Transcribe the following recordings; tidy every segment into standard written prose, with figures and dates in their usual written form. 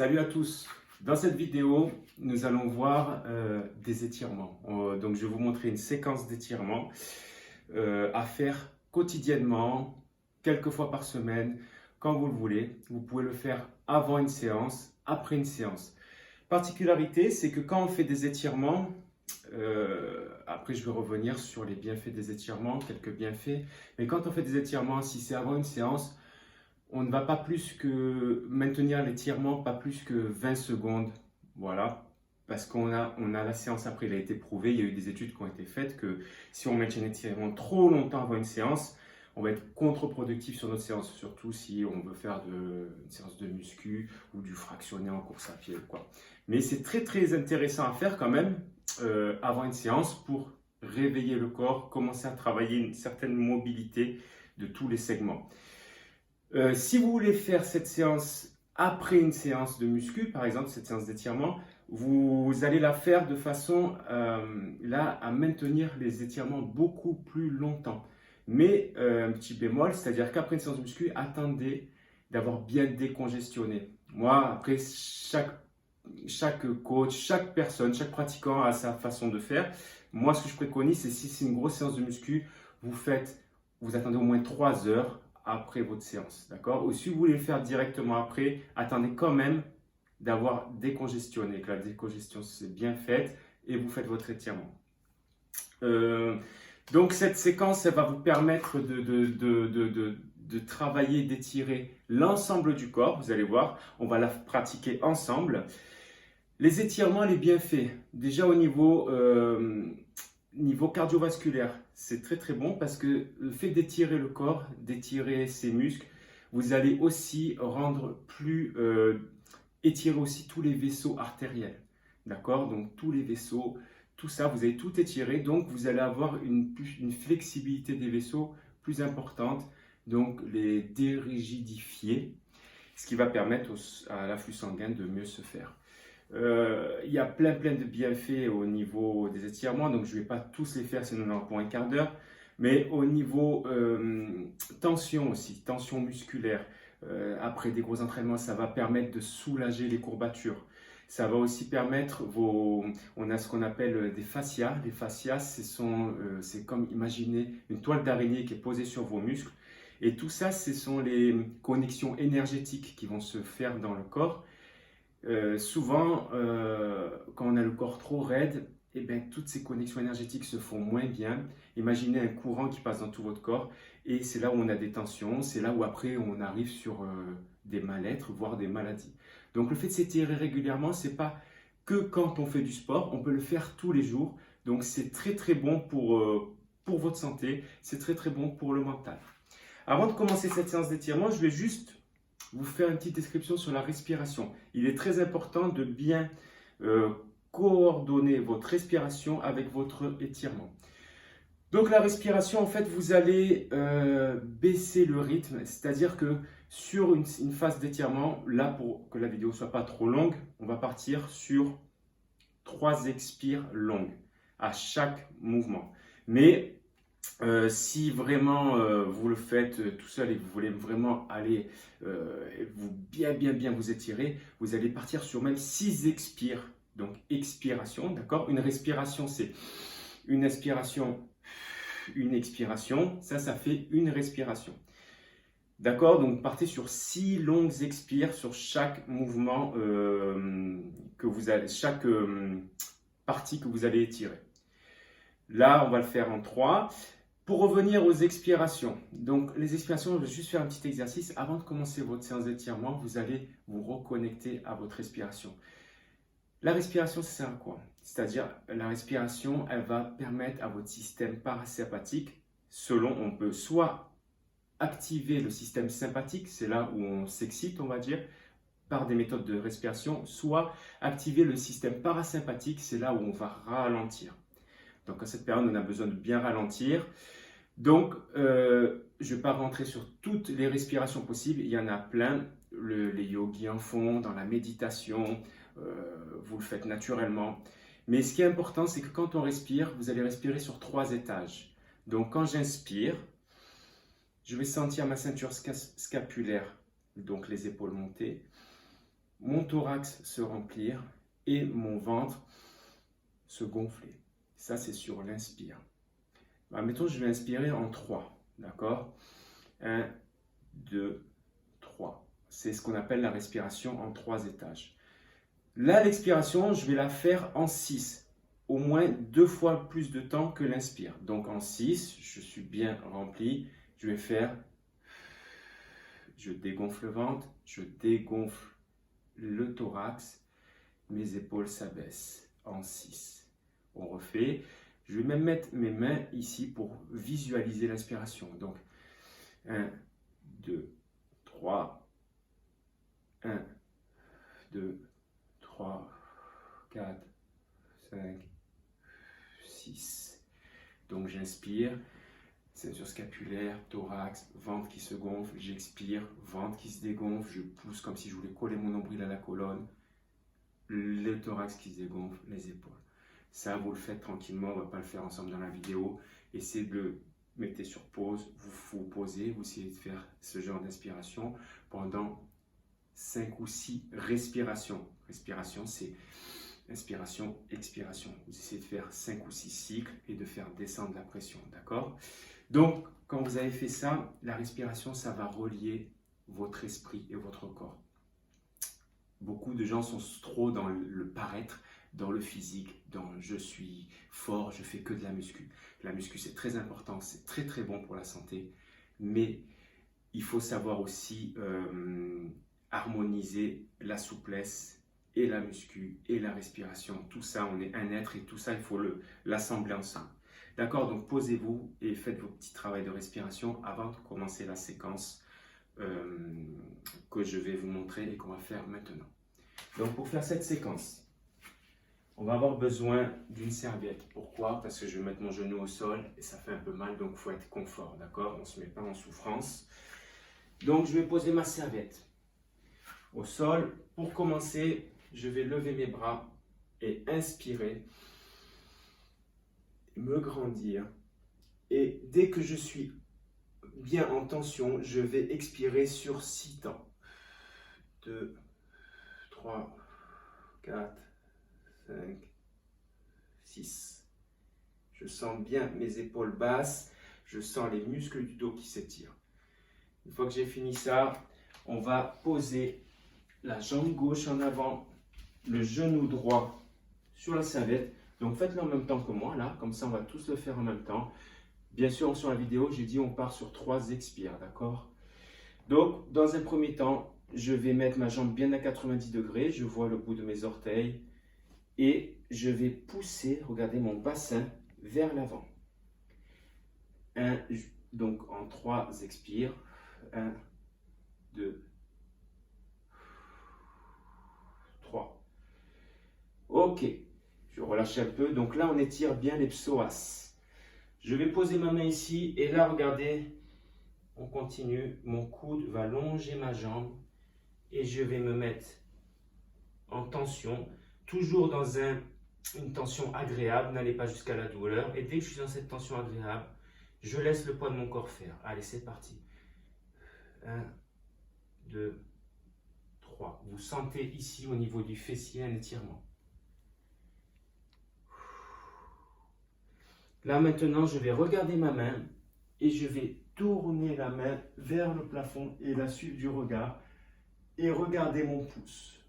Salut à tous. Dans cette vidéo, nous allons voir des étirements. Donc, je vais vous montrer une séquence d'étirements à faire quotidiennement, quelques fois par semaine, quand vous le voulez. Vous pouvez le faire avant une séance, après une séance. Particularité, c'est que quand on fait des étirements, après je vais revenir sur les bienfaits des étirements, quelques bienfaits, mais quand on fait des étirements, si c'est avant une séance, on ne va pas plus que maintenir l'étirement, pas plus que 20 secondes. Voilà. Parce qu'on a la séance après, il a été prouvé, il y a eu des études qui ont été faites que si on maintient l'étirement trop longtemps avant une séance, on va être contre-productif sur notre séance, surtout si on veut faire une séance de muscu ou du fractionné en course à pied, quoi. Mais c'est très très intéressant à faire quand même avant une séance pour réveiller le corps, commencer à travailler une certaine mobilité de tous les segments. Si vous voulez faire cette séance après une séance de muscu, par exemple cette séance d'étirement, vous allez la faire de façon à maintenir les étirements beaucoup plus longtemps. Mais un petit bémol, c'est-à-dire qu'après une séance de muscu, attendez d'avoir bien décongestionné. Moi, après, chaque coach, chaque personne, chaque pratiquant a sa façon de faire. Moi, ce que je préconise, c'est si c'est une grosse séance de muscu, vous attendez au moins 3 heures après votre séance, d'accord? Ou si vous voulez le faire directement après, attendez quand même d'avoir décongestionné, que la décongestion s'est bien faite et vous faites votre étirement. Donc cette séquence, elle va vous permettre de travailler, d'étirer l'ensemble du corps. Vous allez voir, on va la pratiquer ensemble. Les étirements, les bienfaits, déjà au niveau cardiovasculaire, c'est très très bon parce que le fait d'étirer le corps, d'étirer ses muscles, vous allez aussi étirer aussi tous les vaisseaux artériels. D'accord? Donc tous les vaisseaux, tout ça, vous allez tout étirer. Donc vous allez avoir une flexibilité des vaisseaux plus importante. Donc les dérigidifier, ce qui va permettre à l'afflux sanguin de mieux se faire. Il y a plein de bienfaits au niveau des étirements, donc je ne vais pas tous les faire, sinon on en aura pour un quart d'heure. Mais au niveau tension aussi, tension musculaire, après des gros entraînements, ça va permettre de soulager les courbatures. Ça va aussi permettre on a ce qu'on appelle des fascias. Les fascias, c'est comme imaginer une toile d'araignée qui est posée sur vos muscles. Et tout ça, ce sont les connexions énergétiques qui vont se faire dans le corps. Souvent, quand on a le corps trop raide, toutes ces connexions énergétiques se font moins bien. Imaginez un courant qui passe dans tout votre corps et c'est là où on a des tensions, c'est là où après on arrive sur des mal-être, voire des maladies. Donc le fait de s'étirer régulièrement, c'est pas que quand on fait du sport, on peut le faire tous les jours. Donc c'est très très bon pour votre santé, c'est très très bon pour le mental. Avant de commencer cette séance d'étirement, je vais juste vous faire une petite description sur la respiration. Il est très important de bien coordonner votre respiration avec votre étirement. Donc la respiration, en fait, vous allez baisser le rythme, c'est-à-dire que sur une phase d'étirement, là pour que la vidéo ne soit pas trop longue, on va partir sur 3 expires longues à chaque mouvement. Mais si vraiment vous le faites tout seul et que vous voulez vraiment aller bien vous étirer, vous allez partir sur même 6 expires. Donc expiration, d'accord? Une respiration, c'est une inspiration, une expiration. Ça fait une respiration. D'accord? Donc partez sur 6 longues expires sur chaque mouvement chaque partie que vous allez étirer. Là, on va le faire en 3. Pour revenir aux expirations, donc les expirations, je vais juste faire un petit exercice. Avant de commencer votre séance d'étirement, vous allez vous reconnecter à votre respiration. La respiration, ça sert à quoi? C'est-à-dire, la respiration, elle va permettre à votre système parasympathique, on peut soit activer le système sympathique, c'est là où on s'excite, on va dire, par des méthodes de respiration, soit activer le système parasympathique, c'est là où on va ralentir. Donc à cette période, on a besoin de bien ralentir. Donc, je ne vais pas rentrer sur toutes les respirations possibles, il y en a plein. Les yogis en font, dans la méditation, vous le faites naturellement. Mais ce qui est important, c'est que quand on respire, vous allez respirer sur 3 étages. Donc quand j'inspire, je vais sentir ma ceinture scapulaire, donc les épaules montées. mon thorax se remplir et mon ventre se gonfler. Ça, c'est sur l'inspire. Mettons, je vais inspirer en 3, d'accord? 1, 2, 3. C'est ce qu'on appelle la respiration en 3 étages. Là, l'expiration, je vais la faire en 6. Au moins 2 fois plus de temps que l'inspire. Donc en 6, je suis bien rempli. Je vais faire, je dégonfle le ventre, je dégonfle le thorax, mes épaules s'abaissent en 6. On refait. Je vais même mettre mes mains ici pour visualiser l'inspiration. Donc 1, 2, 3. 1, 2, 3, 4, 5, 6. Donc j'inspire, ceinture scapulaire, thorax, ventre qui se gonfle, j'expire, ventre qui se dégonfle, je pousse comme si je voulais coller mon nombril à la colonne, le thorax qui se dégonfle, les épaules. Ça, vous le faites tranquillement, on ne va pas le faire ensemble dans la vidéo. Essayez de le mettre sur pause, vous posez, vous essayez de faire ce genre d'inspiration pendant 5 ou 6 respirations. Respiration, c'est inspiration, expiration. Vous essayez de faire 5 ou 6 cycles et de faire descendre la pression, d'accord? Donc, quand vous avez fait ça, la respiration, ça va relier votre esprit et votre corps. Beaucoup de gens sont trop dans le paraître, dans le physique, dans je suis fort, je fais que de la muscu. La muscu, c'est très important, c'est très très bon pour la santé, mais il faut savoir aussi harmoniser la souplesse et la muscu et la respiration. Tout ça, on est un être et tout ça, il faut l'assembler ensemble. D'accord? Donc posez-vous et faites vos petits travaux de respiration avant de commencer la séquence que je vais vous montrer et qu'on va faire maintenant. Donc pour faire cette séquence, on va avoir besoin d'une serviette. Pourquoi? Parce que je vais mettre mon genou au sol et ça fait un peu mal, donc il faut être confort. D'accord? On ne se met pas en souffrance. Donc je vais poser ma serviette au sol. Pour commencer, je vais lever mes bras et inspirer, me grandir. Et dès que je suis bien en tension, je vais expirer sur 6 temps. 2, 3, 4, 5, 6. Je sens bien mes épaules basses, je sens les muscles du dos qui s'étirent. Une fois que j'ai fini ça, on va poser la jambe gauche en avant, le genou droit sur la serviette. Donc faites-le en même temps que moi, là, comme ça on va tous le faire en même temps. Bien sûr, sur la vidéo, j'ai dit on part sur 3 expires, d'accord? Donc, dans un premier temps, je vais mettre ma jambe bien à 90 degrés, je vois le bout de mes orteils et je vais pousser, regardez mon bassin, vers l'avant. Donc en 3 expires, 1, 2, 3. Ok, je relâche un peu, donc là on étire bien les psoas. Je vais poser ma main ici et là regardez, on continue, mon coude va longer ma jambe et je vais me mettre en tension, toujours dans une tension agréable, n'allez pas jusqu'à la douleur. Et dès que je suis dans cette tension agréable, je laisse le poids de mon corps faire. Allez, c'est parti. 1, 2, 3. Vous sentez ici au niveau du fessier un étirement. Là maintenant, je vais regarder ma main et je vais tourner la main vers le plafond et la suivre du regard et regarder mon pouce.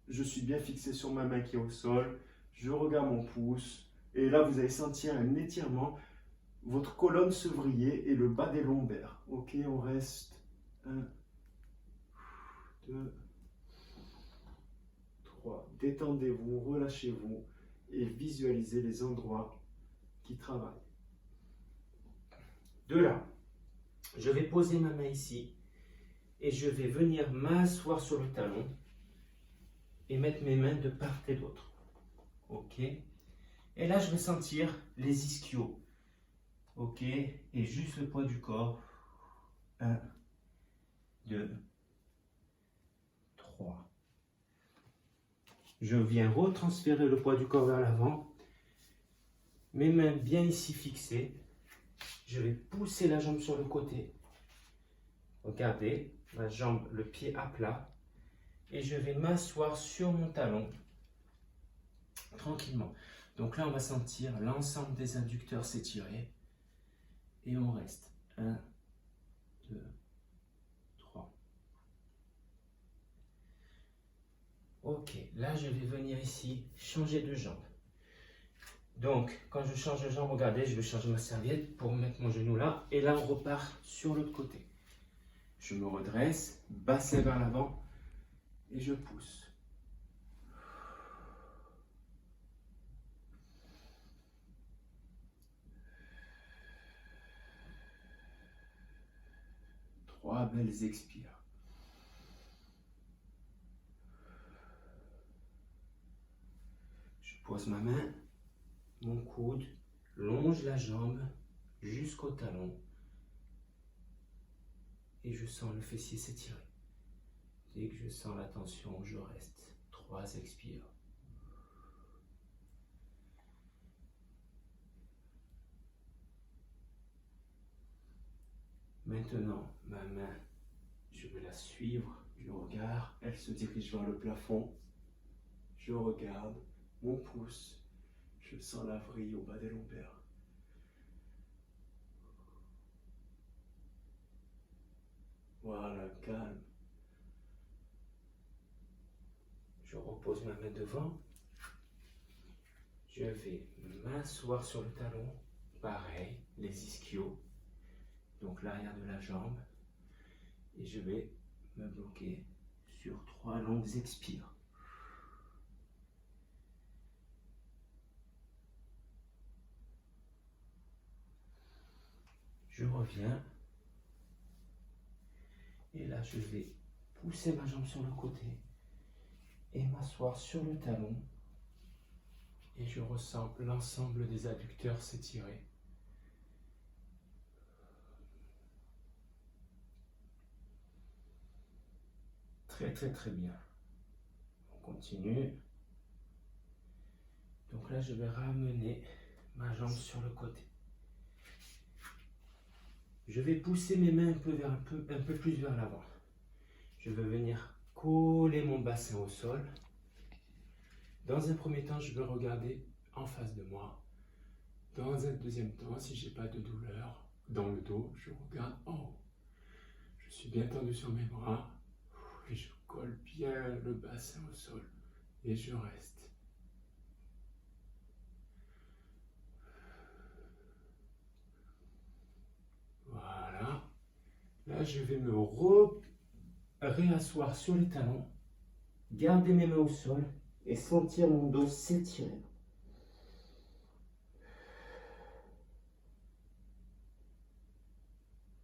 Je suis bien fixé sur ma main qui est au sol, je regarde mon pouce et là vous allez sentir un étirement, votre colonne se vriller et le bas des lombaires. Ok, on reste 1, 2, 3. Détendez-vous, relâchez-vous et visualisez les endroits qui travaillent. De là, je vais poser ma main ici et je vais venir m'asseoir sur le talon et mettre mes mains de part et d'autre. Ok. Et là, je vais sentir les ischios. Ok. Et juste le poids du corps. 1, 2, 3. Je viens retransférer le poids du corps vers l'avant. Mes mains bien ici fixées. Je vais pousser la jambe sur le côté. Regardez, la jambe, le pied à plat. et je vais m'asseoir sur mon talon tranquillement. Donc là, on va sentir l'ensemble des adducteurs s'étirer et on reste. 1, 2, 3. Ok, là, je vais venir ici changer de jambe. Donc, quand je change de jambe, regardez, je vais changer ma serviette pour mettre mon genou là. Et là, on repart sur l'autre côté. Je me redresse, bassin vers l'avant et je pousse. Trois belles expires. Je pose ma main, mon coude, longe la jambe jusqu'au talon et je sens le fessier s'étirer. Dès que je sens la tension, je reste. 3 expires. Maintenant, ma main, je vais la suivre du regard. Elle se dirige vers le plafond. Je regarde mon pouce. Je sens la vrille au bas des lombaires. Voilà, calme. Je repose ma main devant. Je vais m'asseoir sur le talon. Pareil, les ischios. Donc l'arrière de la jambe. Et je vais me bloquer sur 3 longues expires. Je reviens. Et là, je vais pousser ma jambe sur le côté et m'asseoir sur le talon. Et je ressens l'ensemble des adducteurs s'étirer. Très, très, très bien. On continue. Donc là, je vais ramener ma jambe sur le côté. Je vais pousser mes mains un peu plus vers l'avant. Je vais venir coller mon bassin au sol. Dans un premier temps, je vais regarder en face de moi. Dans un deuxième temps, si je n'ai pas de douleur dans le dos, je regarde en haut. Je suis bien tendu sur mes bras et je colle bien le bassin au sol et je reste. Voilà. Là, je vais me réasseoir sur les talons, garder mes mains au sol et sentir mon dos s'étirer.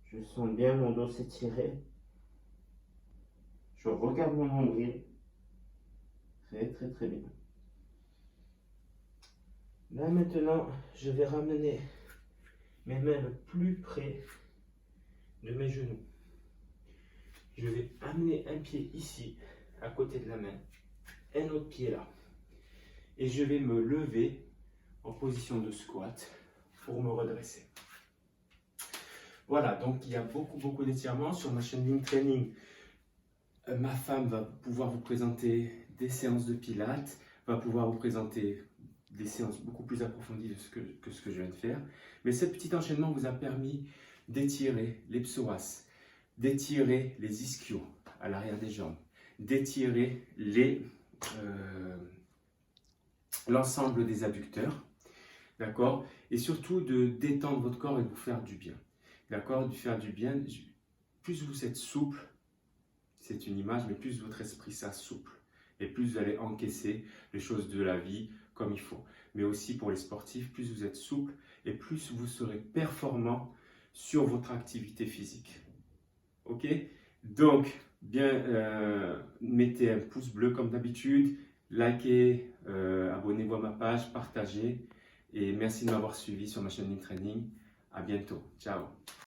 Je sens bien mon dos s'étirer. Je regarde mon nombril. Très, très, très bien. Là, maintenant, je vais ramener mes mains le plus près de mes genoux. Je vais amener un pied ici, à côté de la main, un autre pied là. Et je vais me lever en position de squat pour me redresser. Voilà, donc il y a beaucoup d'étirements sur ma chaîne Link Training. Ma femme va pouvoir vous présenter des séances de pilates, va pouvoir vous présenter des séances beaucoup plus approfondies que ce que je viens de faire. Mais ce petit enchaînement vous a permis d'étirer les psoas, d'étirer les ischios à l'arrière des jambes, d'étirer l'ensemble des adducteurs, d'accord? Et surtout de détendre votre corps et de vous faire du bien, d'accord? De faire du bien, plus vous êtes souple, c'est une image, mais plus votre esprit s'assouple et plus vous allez encaisser les choses de la vie comme il faut. Mais aussi pour les sportifs, plus vous êtes souple et plus vous serez performant sur votre activité physique. Ok? Donc, bien, mettez un pouce bleu comme d'habitude, likez, abonnez-vous à ma page, partagez et merci de m'avoir suivi sur ma chaîne Link Training. À bientôt. Ciao.